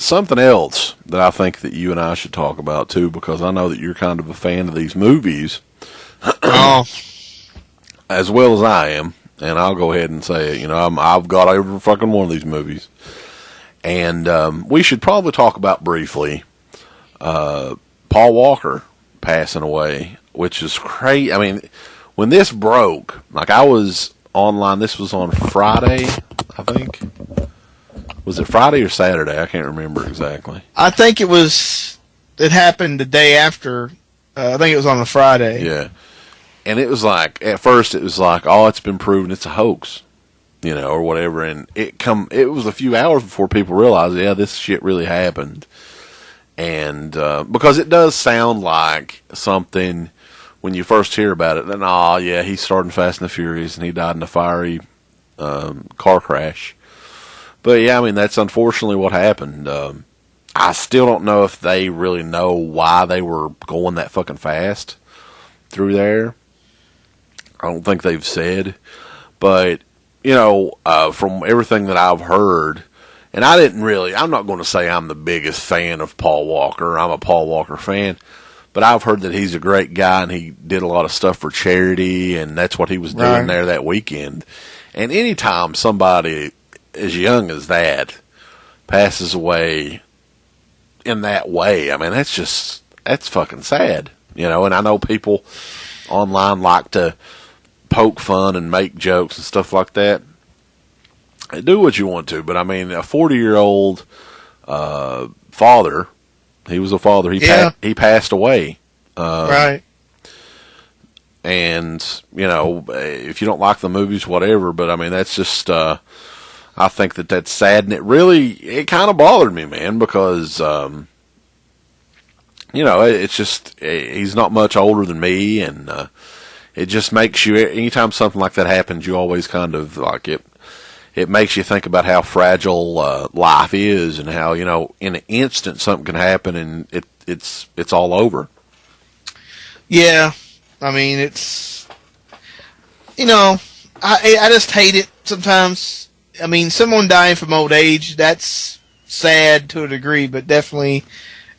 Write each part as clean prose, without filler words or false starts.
something else that I think that you and I should talk about too, because I know that you're kind of a fan of these movies, Oh, as well as I am. And I'll go ahead and say it. You know, I've got every fucking one of these movies, and we should probably talk about briefly Paul Walker passing away, which is crazy. I mean, when this broke, like I was online. This was on Friday, I think. Was it Friday or Saturday? I can't remember exactly. I think it happened the day after. I think it was on a Friday. Yeah. And it was like, at first it was like, oh, it's been proven it's a hoax, you know, or whatever. And it was a few hours before people realized, yeah, this shit really happened. And, because it does sound like something when you first hear about it, then, oh, yeah, he starred in Fast and the Furious and he died in a fiery, car crash. But yeah, I mean, that's unfortunately what happened. I still don't know if they really know why they were going that fucking fast through there. I don't think they've said, but you know, from everything that I've heard, and I'm not going to say I'm the biggest fan of Paul Walker. I'm a Paul Walker fan, but I've heard that he's a great guy and he did a lot of stuff for charity, and that's what he was doing there that weekend. And anytime somebody as young as that passes away in that way, I mean, that's fucking sad, you know. And I know people online like to poke fun and make jokes and stuff like that. Do what you want to, but I mean, a 40-year-old father, he was a father. He passed away. Right. And you know, if you don't like the movies, whatever. But I mean, that's just. I think that's sad, and it kind of bothered me, man, because you know, it's just he's not much older than me, and it just makes you, anytime something like that happens, you always kind of like it makes you think about how fragile life is, and how, you know, in an instant something can happen and it's all over. Yeah, I mean, it's, you know, I just hate it sometimes. I mean, someone dying from old age, that's sad to a degree, but definitely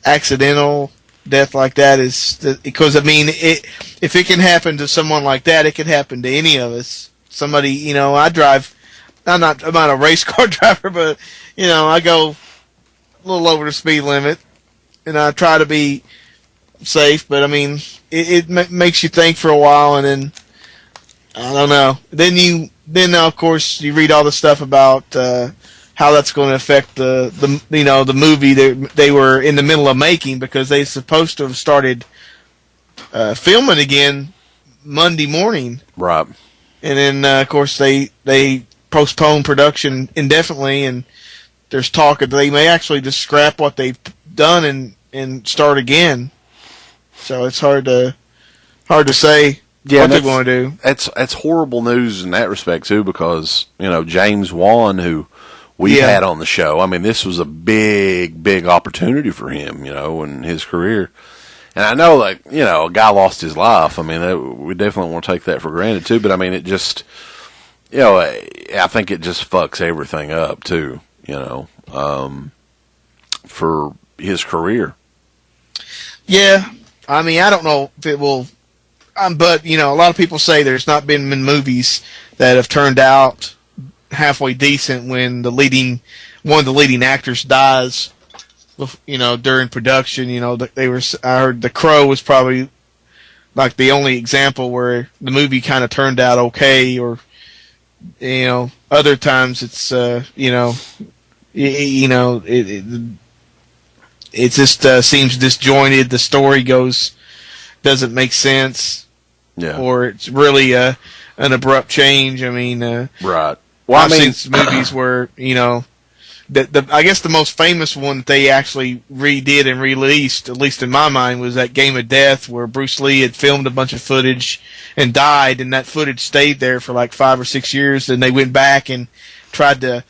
accidental death like that is, because I mean, if it can happen to someone like that, it can happen to any of us. Somebody, you know, I'm not a race car driver, but you know, I go a little over the speed limit, and I try to be safe. But I mean, it makes you think for a while, and then I don't know. Then of course you read all the stuff about how that's going to affect the movie they were in the middle of making, because they're supposed to have started filming again Monday morning. Right. And then of course they postponed production indefinitely, and there's talk that they may actually just scrap what they've done and start again. So it's hard to say what they're going to do. That's horrible news in that respect too, because you know, James Wan, who we've had on the show, I mean, this was a big opportunity for him, you know, in his career. And I know, like, you know, a guy lost his life. I mean, we definitely want to take that for granted too. But I mean, it just, you know, I think it just fucks everything up too, you know, for his career. Yeah, I mean, I don't know if it will, but you know, a lot of people say there's not been movies that have turned out halfway decent when one of the leading actors dies, you know, during production. You know, I heard The Crow was probably like the only example where the movie kind of turned out okay, or you know, other times it's it just seems disjointed. The story doesn't make sense, or it's really an abrupt change. I mean, right. Well, I've seen some movies where, you know, I guess the most famous one that they actually redid and released, at least in my mind, was that Game of Death, where Bruce Lee had filmed a bunch of footage and died, and that footage stayed there for like 5 or 6 years, and they went back and tried to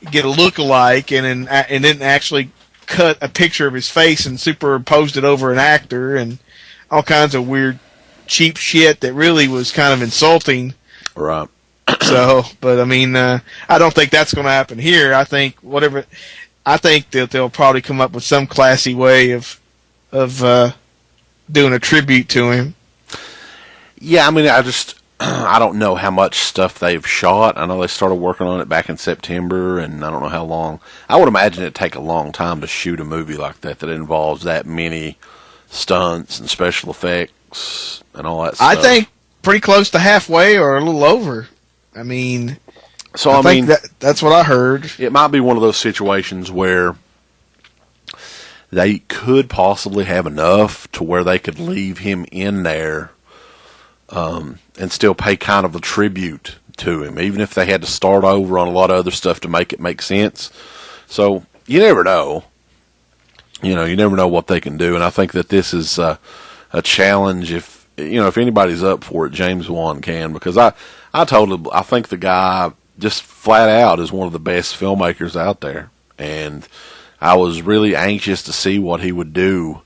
get a look-alike, and then actually cut a picture of his face and superimposed it over an actor, and all kinds of weird, cheap shit that really was kind of insulting. Right. So, but I mean, I don't think that's going to happen here. I think I think that they'll probably come up with some classy way of doing a tribute to him. Yeah, I mean, I don't know how much stuff they've shot. I know they started working on it back in September, and I don't know how long. I would imagine it'd take a long time to shoot a movie like that involves that many stunts and special effects and all that stuff. I think pretty close to halfway or a little over. I mean, so I think that's what I heard. It might be one of those situations where they could possibly have enough to where they could leave him in there and still pay kind of a tribute to him, even if they had to start over on a lot of other stuff to make it make sense. So you never know. You never know what they can do, and I think that this is a challenge. If anybody's up for it, James Wan can, because I think the guy just flat out is one of the best filmmakers out there, and I was really anxious to see what he would do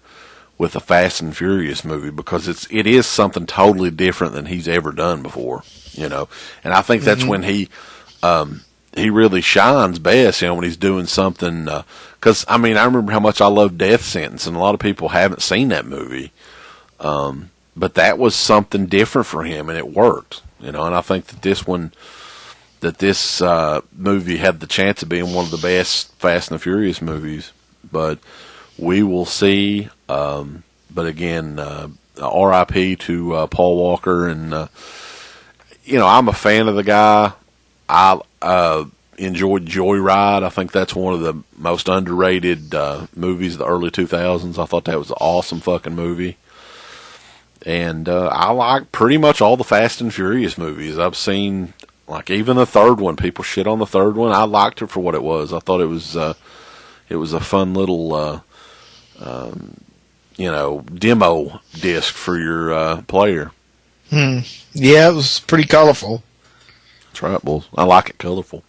with a Fast and Furious movie, because it is something totally different than he's ever done before, and I think that's when he really shines best, when he's doing something, because I remember how much I love Death Sentence, and a lot of people haven't seen that movie, but that was something different for him, and it worked, and I think that this movie had the chance of being one of the best Fast and Furious movies, but we will see. But again, R.I.P. to Paul Walker, and I'm a fan of the guy. I enjoyed Joyride. I think that's one of the most underrated movies of the early 2000s. I thought that was an awesome fucking movie. And I like pretty much all the Fast and Furious movies. I've seen, like, even the third one. People shit on the third one. I liked it for what it was. I thought it was a fun little demo disc for your player. Yeah, it was pretty colorful. That's right, Bulls. I like it colorful.